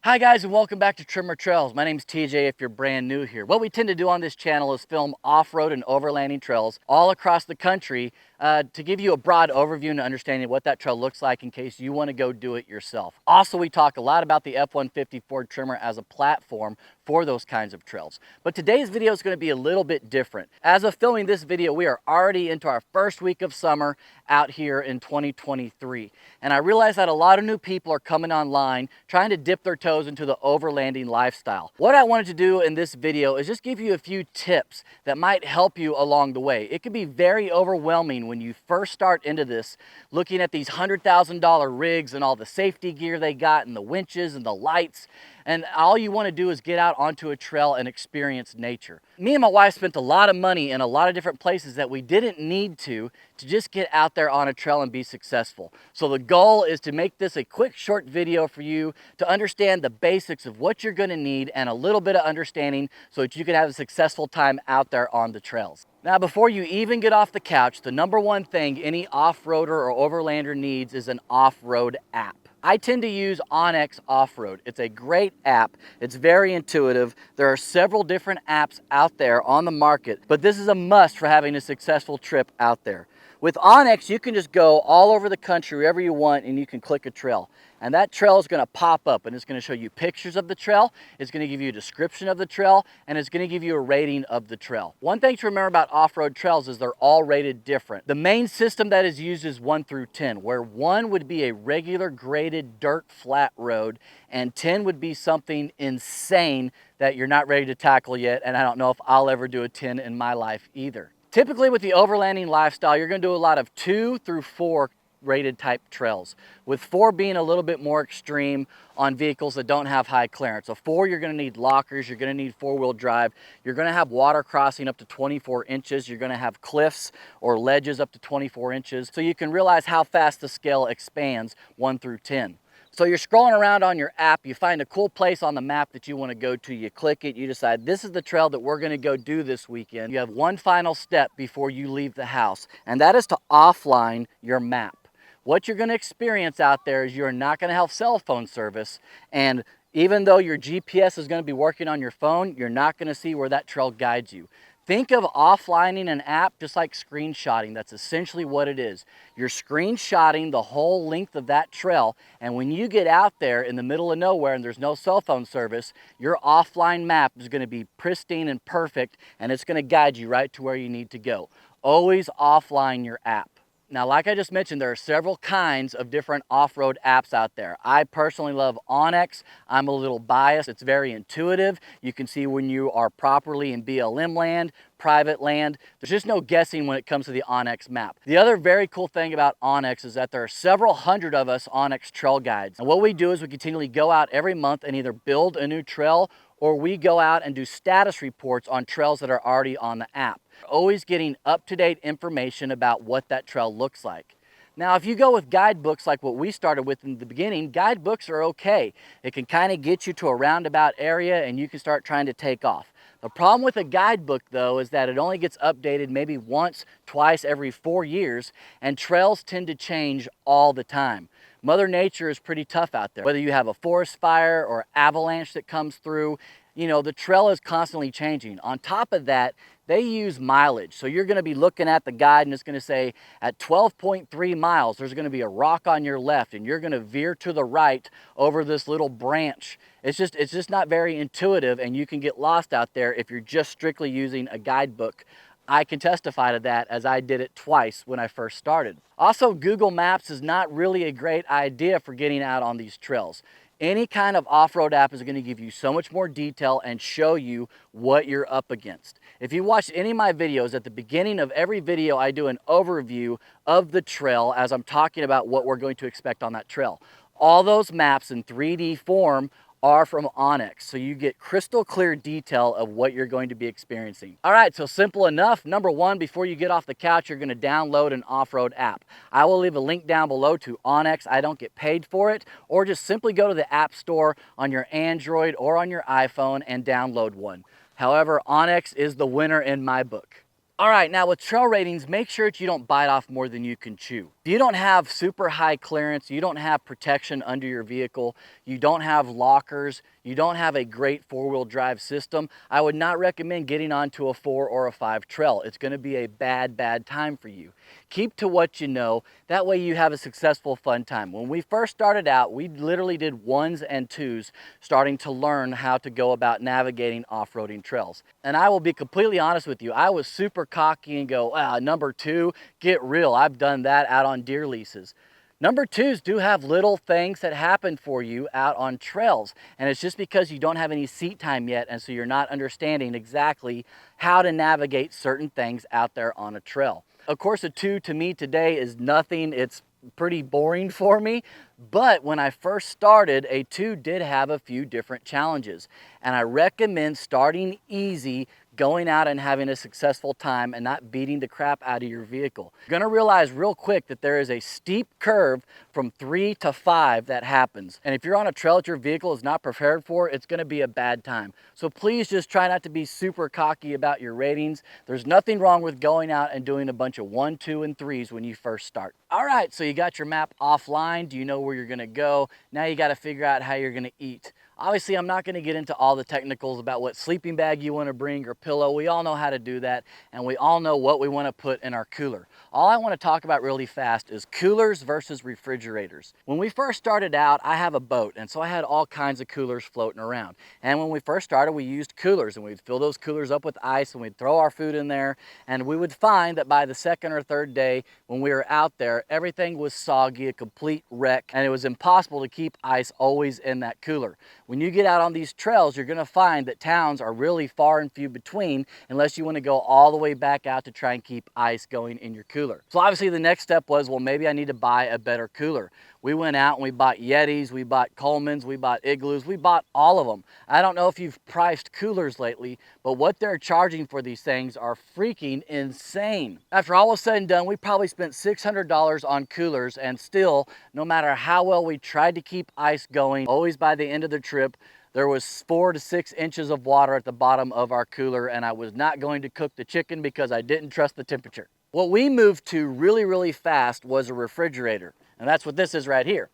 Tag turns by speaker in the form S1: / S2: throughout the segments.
S1: Hi guys, and welcome back to Tremor Trails. My name's TJ if you're brand new here. What we tend to do on this channel is film off-road and overlanding trails all across the country to give you a broad overview and understanding of what that trail looks like in case you want to go do it yourself. Also, we talk a lot about the F-150 Ford Tremor as a platform for those kinds of trails. But today's video is going to be a little bit different. As of filming this video, we are already into our first week of summer out here in 2023. And I realize that a lot of new people are coming online trying to dip their toes into the overlanding lifestyle. What I wanted to do in this video is just give you a few tips that might help you along the way. It can be very overwhelming when you first start into this, looking at these $100,000 rigs and all the safety gear they got and the winches and the lights, and all you want to do is get out onto a trail and experience nature. Me and my wife spent a lot of money in a lot of different places that we didn't need to just get out there on a trail and be successful. So the goal is to make this a quick short video for you to understand the basics of what you're going to need and a little bit of understanding so that you can have a successful time out there on the trails. Now, before you even get off the couch, the number one thing any off-roader or overlander needs is an off-road app. I tend to use OnX Offroad. It's a great app. It's very intuitive. There are several different apps out there on the market, but this is a must for having a successful trip out there. With OnX, you can just go all over the country wherever you want and you can click a trail. And that trail is going to pop up and it's going to show you pictures of the trail, it's going to give you a description of the trail, and it's going to give you a rating of the trail. One thing to remember about off-road trails is they're all rated different. The main system that is used is 1 through 10, where 1 would be a regular graded dirt flat road and 10 would be something insane that you're not ready to tackle yet, and I don't know if I'll ever do a 10 in my life either. Typically with the overlanding lifestyle, you're going to do a lot of 2 through 4 rated type trails, with 4 being a little bit more extreme on vehicles that don't have high clearance. So 4, you're going to need lockers, you're going to need 4-wheel drive, you're going to have water crossing up to 24 inches, you're going to have cliffs or ledges up to 24 inches, so you can realize how fast the scale expands 1 through 10. So you're scrolling around on your app, you find a cool place on the map that you want to go to, you click it, you decide this is the trail that we're going to go do this weekend. You have one final step before you leave the house, and that is to offline your map. What you're going to experience out there is you're not going to have cell phone service, and even though your GPS is going to be working on your phone, you're not going to see where that trail guides you. Think of offlining an app just like screenshotting. That's essentially what it is. You're screenshotting the whole length of that trail, and when you get out there in the middle of nowhere and there's no cell phone service, your offline map is going to be pristine and perfect, and it's going to guide you right to where you need to go. Always offline your app. Now, like I just mentioned, there are several kinds of different off-road apps out there. I personally love OnX. I'm a little biased. It's very intuitive. You can see when you are properly in BLM land, private land. There's just no guessing when it comes to the OnX map. The other very cool thing about OnX is that there are several hundred of us OnX trail guides. And what we do is we continually go out every month and either build a new trail or we go out and do status reports on trails that are already on the app. Always getting up-to-date information about what that trail looks like. Now, if you go with guidebooks like what we started with in the beginning, guidebooks are okay. It can kind of get you to a roundabout area and you can start trying to take off. The problem with a guidebook, though, is that it only gets updated maybe once, twice every 4 years, and trails tend to change all the time. Mother Nature is pretty tough out there. Whether you have a forest fire or avalanche that comes through, you know, the trail is constantly changing. On top of that, they use mileage. So you're going to be looking at the guide and it's going to say at 12.3 miles, there's going to be a rock on your left and you're going to veer to the right over this little branch. It's just not very intuitive, and you can get lost out there if you're just strictly using a guidebook. I can testify to that as I did it twice when I first started. Also, Google Maps is not really a great idea for getting out on these trails. Any kind of off-road app is going to give you so much more detail and show you what you're up against. If you watch any of my videos, at the beginning of every video I do an overview of the trail as I'm talking about what we're going to expect on that trail. All those maps in 3D form are from OnX, so you get crystal clear detail of what you're going to be experiencing. All right, so simple enough. Number one, before you get off the couch, you're going to download an off-road app. I will leave a link down below to OnX. I don't get paid for it, or just simply go to the App Store on your Android or on your iPhone and download one. However, OnX is the winner in my book. All right, now with trail ratings, make sure that you don't bite off more than you can chew. If you don't have super high clearance, you don't have protection under your vehicle, you don't have lockers, you don't have a great four-wheel drive system, I would not recommend getting onto a 4 or a 5 trail. It's going to be a bad time for you. Keep to what you know. That way you have a successful, fun time. When we first started out, we literally did 1s and 2s, starting to learn how to go about navigating off-roading trails. And I will be completely honest with you, I was super cocky and go, number 2, get real. I've done that out on deer leases. Number 2s do have little things that happen for you out on trails, and it's just because you don't have any seat time yet, and so you're not understanding exactly how to navigate certain things out there on a trail. Of course, a 2 to me today is nothing. It's pretty boring for me, but when I first started, a 2 did have a few different challenges, and I recommend starting easy, going out and having a successful time and not beating the crap out of your vehicle. You're gonna realize real quick that there is a steep curve from 3 to 5 that happens. And if you're on a trail that your vehicle is not prepared for, it's gonna be a bad time. So please just try not to be super cocky about your ratings. There's nothing wrong with going out and doing a bunch of 1, 2, and 3s when you first start. All right, so you got your map offline. Do you know where you're gonna go? Now you gotta figure out how you're gonna eat. Obviously, I'm not going to get into all the technicals about what sleeping bag you want to bring or pillow. We all know how to do that, and we all know what we want to put in our cooler. All I want to talk about really fast is coolers versus refrigerators. When we first started out, I have a boat, and so I had all kinds of coolers floating around. And when we first started, we used coolers, and we'd fill those coolers up with ice, and we'd throw our food in there, and we would find that by the second or third day, when we were out there, everything was soggy, a complete wreck, and it was impossible to keep ice always in that cooler. When you get out on these trails, you're going to find that towns are really far and few between unless you want to go all the way back out to try and keep ice going in your cooler. So obviously the next step was, well, maybe I need to buy a better cooler. We went out and we bought Yetis, we bought Coleman's, we bought Igloos, we bought all of them. I don't know if you've priced coolers lately, but what they're charging for these things are freaking insane. After all was said and done, we probably spent $600 on coolers, and still, no matter how well we tried to keep ice going, always by the end of the trip, there was 4 to 6 inches of water at the bottom of our cooler, and I was not going to cook the chicken because I didn't trust the temperature. What we moved to really fast was a refrigerator, and that's what this is right here.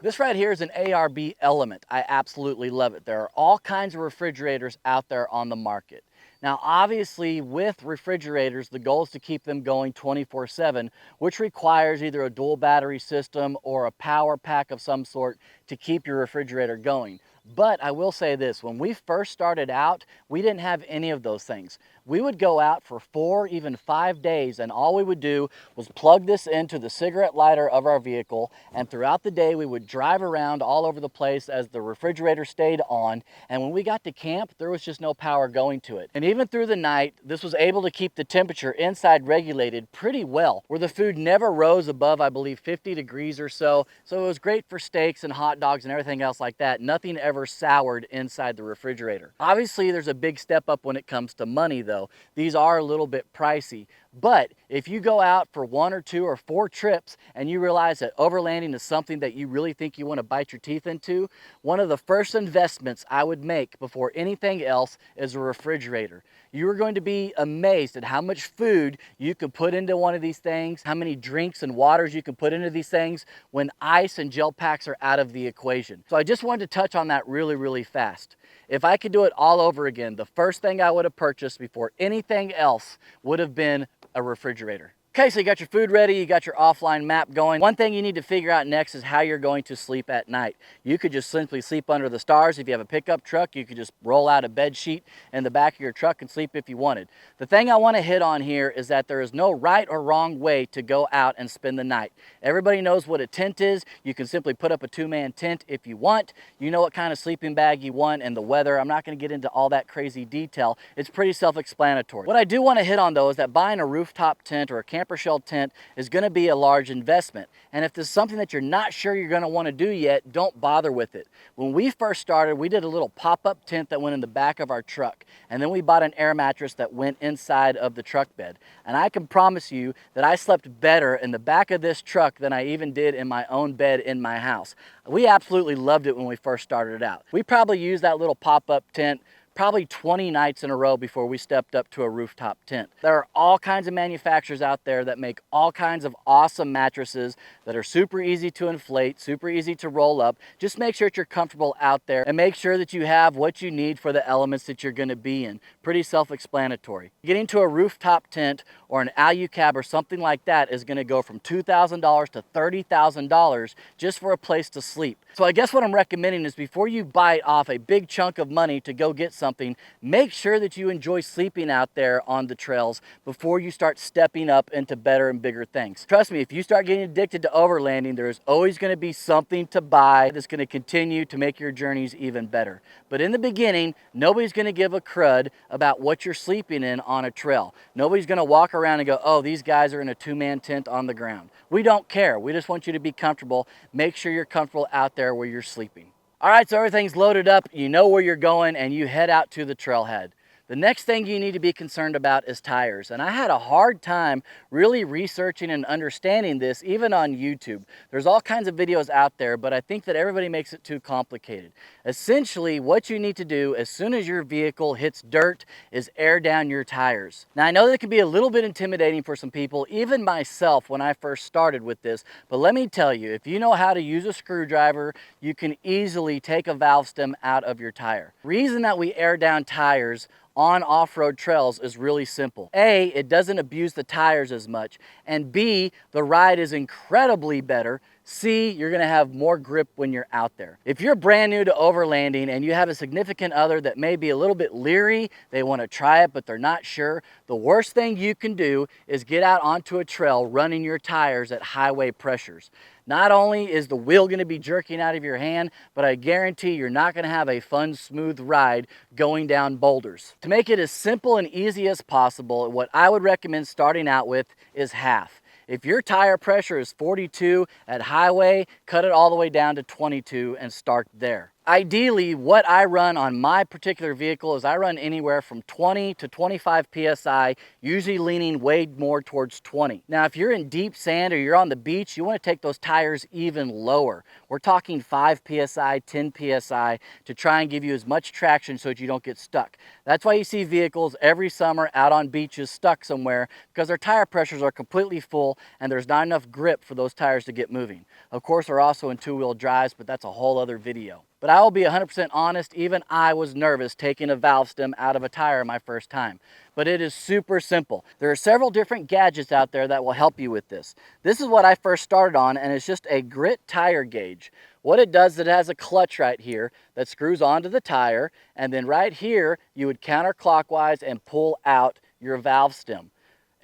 S1: This right here is an ARB Element. I absolutely love it. There are all kinds of refrigerators out there on the market. Now, obviously, with refrigerators, the goal is to keep them going 24/7, which requires either a dual battery system or a power pack of some sort to keep your refrigerator going. But I will say this, when we first started out, we didn't have any of those things. We would go out for 4, even 5 days, and all we would do was plug this into the cigarette lighter of our vehicle, and throughout the day we would drive around all over the place as the refrigerator stayed on, and when we got to camp, there was just no power going to it. And even through the night, this was able to keep the temperature inside regulated pretty well, where the food never rose above, I believe, 50 degrees or so, so it was great for steaks and hot dogs and everything else like that. Nothing ever soured inside the refrigerator. Obviously, there's a big step up when it comes to money though. These are a little bit pricey, but if you go out for 1 or 2 or 4 trips and you realize that overlanding is something that you really think you want to bite your teeth into, one of the first investments I would make before anything else is a refrigerator. You are going to be amazed at how much food you can put into one of these things, how many drinks and waters you can put into these things when ice and gel packs are out of the equation. So I just wanted to touch on that really fast. If I could do it all over again, the first thing I would have purchased before anything else would have been a refrigerator. Okay, so you got your food ready, you got your offline map going. One thing you need to figure out next is how you're going to sleep at night. You could just simply sleep under the stars. If you have a pickup truck, you could just roll out a bed sheet in the back of your truck and sleep if you wanted. The thing I want to hit on here is that there is no right or wrong way to go out and spend the night. Everybody knows what a tent is. You can simply put up a 2-man tent if you want. You know what kind of sleeping bag you want and the weather. I'm not going to get into all that crazy detail. It's pretty self-explanatory. What I do want to hit on though is that buying a rooftop tent or a camper shell tent is going to be a large investment. And if there's something that you're not sure you're going to want to do yet, don't bother with it. When we first started, we did a little pop-up tent that went in the back of our truck. And then we bought an air mattress that went inside of the truck bed. And I can promise you that I slept better in the back of this truck than I even did in my own bed in my house. We absolutely loved it when we first started out. We probably used that little pop-up tent probably 20 nights in a row before we stepped up to a rooftop tent. There are all kinds of manufacturers out there that make all kinds of awesome mattresses that are super easy to inflate, super easy to roll up. Just make sure that you're comfortable out there and make sure that you have what you need for the elements that you're going to be in. Pretty self-explanatory. Getting to a rooftop tent or an alu-cab or something like that is going to go from $2,000 to $30,000 just for a place to sleep. So I guess what I'm recommending is before you bite off a big chunk of money to go get something, make sure that you enjoy sleeping out there on the trails before you start stepping up into better and bigger things. Trust me, if you start getting addicted to overlanding, there's always going to be something to buy that's going to continue to make your journeys even better. But in the beginning, nobody's going to give a crud about what you're sleeping in on a trail. Nobody's going to walk around and go, oh, these guys are in a two-man tent on the ground. We don't care. We just want you to be comfortable. Make sure you're comfortable out there where you're sleeping. All right, so everything's loaded up, you know where you're going, and you head out to the trailhead. The next thing you need to be concerned about is tires. And I had a hard time really researching and understanding this, even on YouTube. There's all kinds of videos out there, but I think that everybody makes it too complicated. Essentially, what you need to do as soon as your vehicle hits dirt is air down your tires. Now, I know that can be a little bit intimidating for some people, even myself when I first started with this, but let me tell you, if you know how to use a screwdriver, you can easily take a valve stem out of your tire. The reason that we air down tires on off-road trails is really simple. A, it doesn't abuse the tires as much, and B, the ride is incredibly better. C, you're gonna have more grip when you're out there. If you're brand new to overlanding and you have a significant other that may be a little bit leery, they wanna try it but they're not sure, the worst thing you can do is get out onto a trail running your tires at highway pressures. Not only is the wheel going to be jerking out of your hand, but I guarantee you're not going to have a fun, smooth ride going down boulders. To make it as simple and easy as possible, what I would recommend starting out with is half. If your tire pressure is 42 at highway, cut it all the way down to 22 and start there. Ideally, what I run on my particular vehicle is I run anywhere from 20 to 25 PSI, usually leaning way more towards 20. Now, if you're in deep sand or you're on the beach, you want to take those tires even lower. We're talking 5 PSI, 10 PSI to try and give you as much traction so that you don't get stuck. That's why you see vehicles every summer out on beaches stuck somewhere, because their tire pressures are completely full and there's not enough grip for those tires to get moving. Of course, they're also in two-wheel drives, but that's a whole other video. But I will be 100% honest, even I was nervous taking a valve stem out of a tire my first time. But it is super simple. There are several different gadgets out there that will help you with this. This is what I first started on, and it's just a grit tire gauge. What it does, it has a clutch right here that screws onto the tire, and then right here, you would counterclockwise and pull out your valve stem.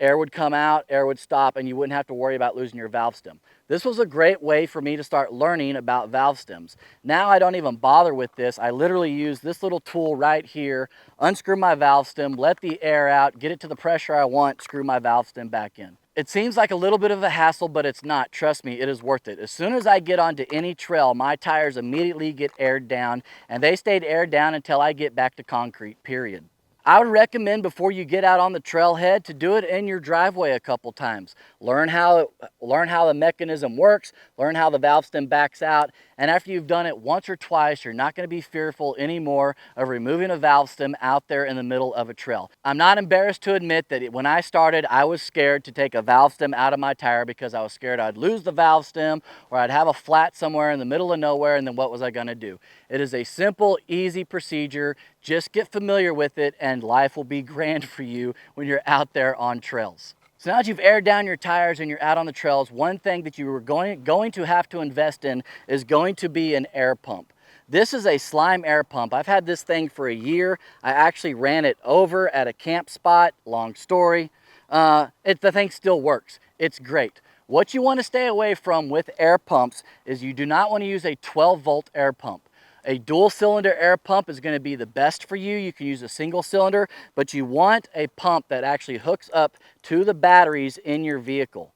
S1: Air would come out, air would stop, and you wouldn't have to worry about losing your valve stem. This was a great way for me to start learning about valve stems. Now I don't even bother with this. I literally use this little tool right here, unscrew my valve stem, let the air out, get it to the pressure I want, screw my valve stem back in. It seems like a little bit of a hassle, but it's not. Trust me, it is worth it. As soon as I get onto any trail, my tires immediately get aired down, and they stayed aired down until I get back to concrete, period. I would recommend before you get out on the trailhead to do it in your driveway a couple times. Learn how the mechanism works, learn how the valve stem backs out, and after you've done it once or twice, you're not going to be fearful anymore of removing a valve stem out there in the middle of a trail. I'm not embarrassed to admit that when I started, I was scared to take a valve stem out of my tire because I was scared I'd lose the valve stem or I'd have a flat somewhere in the middle of nowhere, and then what was I going to do? It is a simple, easy procedure. Just get familiar with it and life will be grand for you when you're out there on trails. So now that you've aired down your tires and you're out on the trails, one thing that you are going to have to invest in is going to be an air pump. This is a slime air pump. I've had this thing for a year. I actually ran it over at a camp spot, long story. The thing still works. It's great. What you want to stay away from with air pumps is you do not want to use a 12-volt air pump. A dual cylinder air pump is going to be the best for you. You can use a single cylinder, but you want a pump that actually hooks up to the batteries in your vehicle.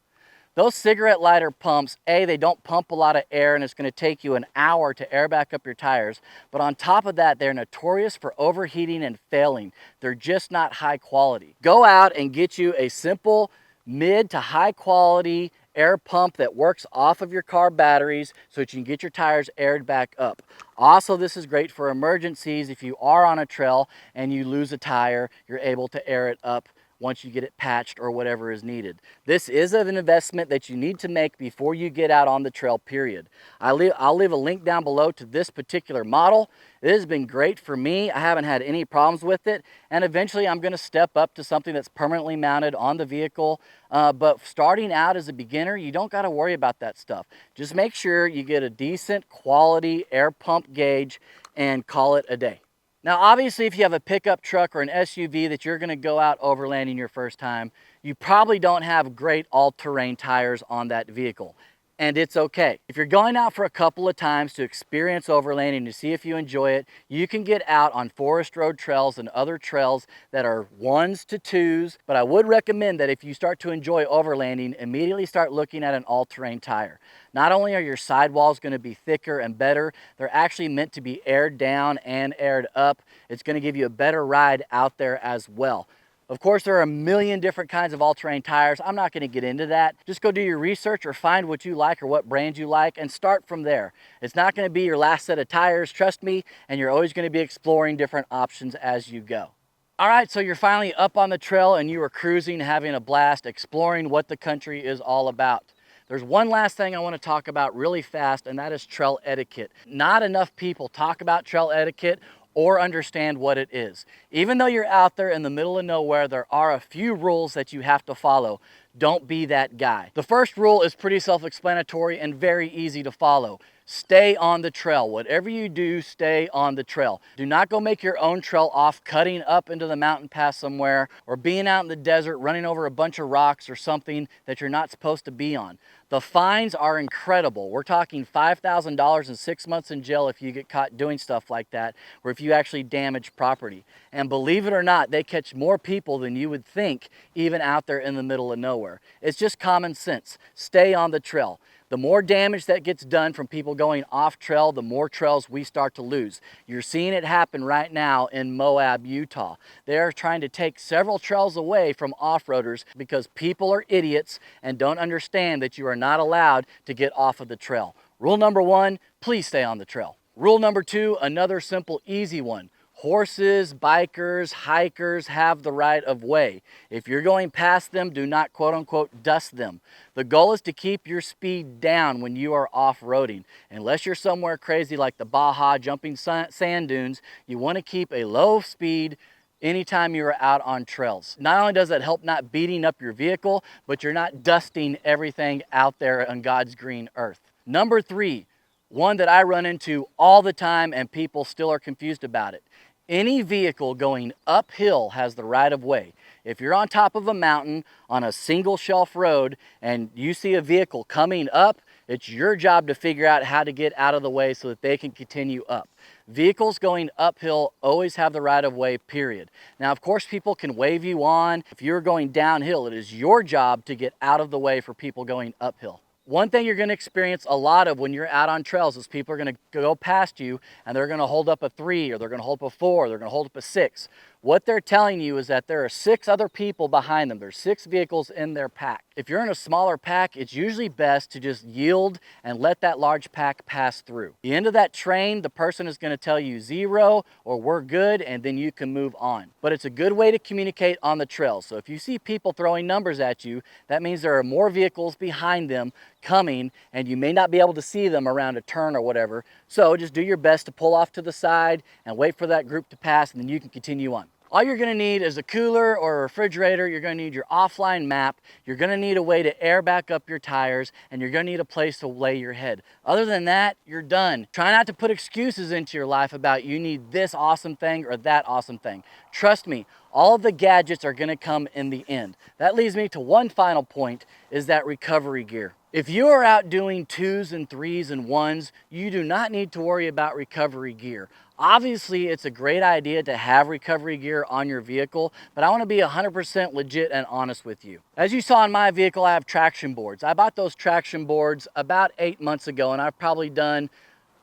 S1: Those cigarette lighter pumps, they don't pump a lot of air, and it's going to take you an hour to air back up your tires. But on top of that, they're notorious for overheating and failing. They're just not high quality. Go out and get you a simple mid to high quality air pump that works off of your car batteries so that you can get your tires aired back up. Also, this is great for emergencies. If you are on a trail and you lose a tire, you're able to air it up once you get it patched or whatever is needed. This is an investment that you need to make before you get out on the trail, period. I'll leave a link down below to this particular model. It has been great for me. I haven't had any problems with it, and eventually I'm going to step up to something that's permanently mounted on the vehicle. But starting out as a beginner, you don't got to worry about that stuff. Just make sure you get a decent quality air pump gauge and call it a day. Now, obviously, if you have a pickup truck or an SUV that you're going to go out overlanding your first time, you probably don't have great all-terrain tires on that vehicle. And it's okay. If you're going out for a couple of times to experience overlanding, to see if you enjoy it, you can get out on forest road trails and other trails that are 1s to 2s. But I would recommend that if you start to enjoy overlanding, immediately start looking at an all-terrain tire. Not only are your sidewalls going to be thicker and better, they're actually meant to be aired down and aired up. It's going to give you a better ride out there as well. Of course, there are a million different kinds of all-terrain tires. I'm not going to get into that. Just go do your research or find what you like or what brand you like and start from there. It's not going to be your last set of tires, trust me, and you're always going to be exploring different options as you go. All right, so you're finally up on the trail and you are cruising, having a blast, exploring what the country is all about. There's one last thing I want to talk about really fast, and that is trail etiquette. Not enough people talk about trail etiquette or understand what it is. Even though you're out there in the middle of nowhere, there are a few rules that you have to follow. Don't be that guy. The first rule is pretty self-explanatory and very easy to follow. Stay on the trail. Whatever you do, stay on the trail. Do not go make your own trail off cutting up into the mountain pass somewhere or being out in the desert running over a bunch of rocks or something that you're not supposed to be on. The fines are incredible. We're talking $5,000 and 6 months in jail if you get caught doing stuff like that, or if you actually damage property. And believe it or not, they catch more people than you would think, even out there in the middle of nowhere. It's just common sense. Stay on the trail. The more damage that gets done from people going off trail, the more trails we start to lose. You're seeing it happen right now in Moab, Utah. They're trying to take several trails away from off-roaders because people are idiots and don't understand that you are not allowed to get off of the trail. Rule number 1, please stay on the trail. Rule number 2, another simple, easy one. Horses, bikers, hikers have the right of way. If you're going past them, do not quote unquote dust them. The goal is to keep your speed down when you are off-roading. Unless you're somewhere crazy like the Baja jumping sand dunes, you want to keep a low speed anytime you are out on trails. Not only does that help not beating up your vehicle, but you're not dusting everything out there on God's green earth. Number 3, one that I run into all the time and people still are confused about it. Any vehicle going uphill has the right of way. If you're on top of a mountain on a single shelf road and you see a vehicle coming up, it's your job to figure out how to get out of the way so that they can continue up. Vehicles going uphill always have the right of way, period. Now, of course, people can wave you on. If you're going downhill, it is your job to get out of the way for people going uphill. One thing you're going to experience a lot of when you're out on trails is people are going to go past you and they're going to hold up a 3 or they're going to hold up a 4, they're going to hold up a 6. What they're telling you is that there are 6 other people behind them. There's 6 vehicles in their pack. If you're in a smaller pack, it's usually best to just yield and let that large pack pass through. The end of that train, the person is going to tell you 0 or we're good, and then you can move on. But it's a good way to communicate on the trail. So if you see people throwing numbers at you, that means there are more vehicles behind them coming and you may not be able to see them around a turn or whatever. So just do your best to pull off to the side and wait for that group to pass, and then you can continue on. All you're gonna need is a cooler or a refrigerator. You're gonna need your offline map. You're gonna need a way to air back up your tires, and you're gonna need a place to lay your head. Other than that, you're done. Try not to put excuses into your life about you need this awesome thing or that awesome thing. Trust me, all of the gadgets are gonna come in the end. That leads me to one final point, is that recovery gear. If you are out doing 2s and 3s and 1s, you do not need to worry about recovery gear. Obviously, it's a great idea to have recovery gear on your vehicle, but I want to be 100% legit and honest with you. As you saw in my vehicle, I have traction boards. I bought those traction boards about 8 months ago, and I've probably done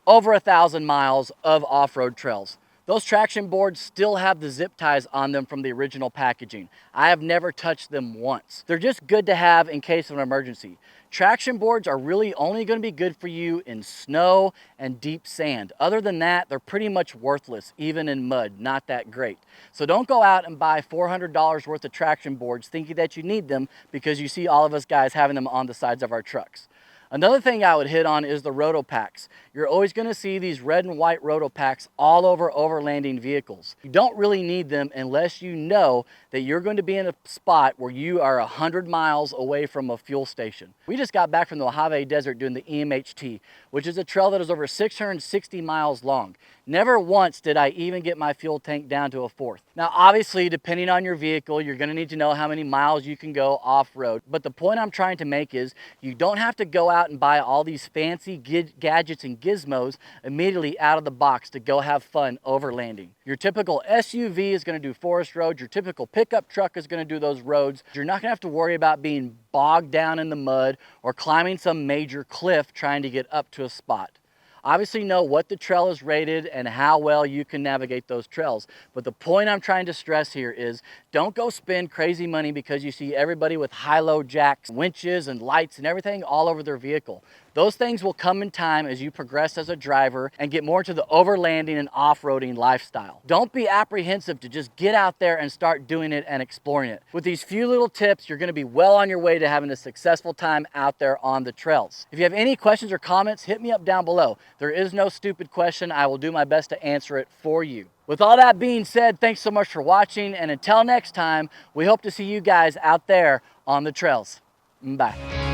S1: over 1,000 miles of off-road trails. Those traction boards still have the zip ties on them from the original packaging. I have never touched them once. They're just good to have in case of an emergency. Traction boards are really only going to be good for you in snow and deep sand. Other than that, they're pretty much worthless, even in mud, not that great. So don't go out and buy $400 worth of traction boards thinking that you need them because you see all of us guys having them on the sides of our trucks. Another thing I would hit on is the roto packs. You're always going to see these red and white roto packs all over overlanding vehicles. You don't really need them unless you know that you're going to be in a spot where you are 100 miles away from a fuel station. We just got back from the Mojave Desert doing the EMHT, which is a trail that is over 660 miles long. Never once did I even get my fuel tank down to a fourth. Now, obviously, depending on your vehicle, you're going to need to know how many miles you can go off-road. But the point I'm trying to make is you don't have to go out and buy all these fancy gadgets and gizmos immediately out of the box to go have fun overlanding. Your typical SUV is going to do forest roads. Your typical pickup truck is going to do those roads. You're not going to have to worry about being bogged down in the mud or climbing some major cliff trying to get up to a spot. Obviously know what the trail is rated and how well you can navigate those trails. But the point I'm trying to stress here is don't go spend crazy money because you see everybody with high-low jacks, winches, and lights and everything all over their vehicle. Those things will come in time as you progress as a driver and get more into the overlanding and off-roading lifestyle. Don't be apprehensive to just get out there and start doing it and exploring it. With these few little tips, you're going to be well on your way to having a successful time out there on the trails. If you have any questions or comments, hit me up down below. There is no stupid question. I will do my best to answer it for you. With all that being said, thanks so much for watching, and until next time, we hope to see you guys out there on the trails. Bye.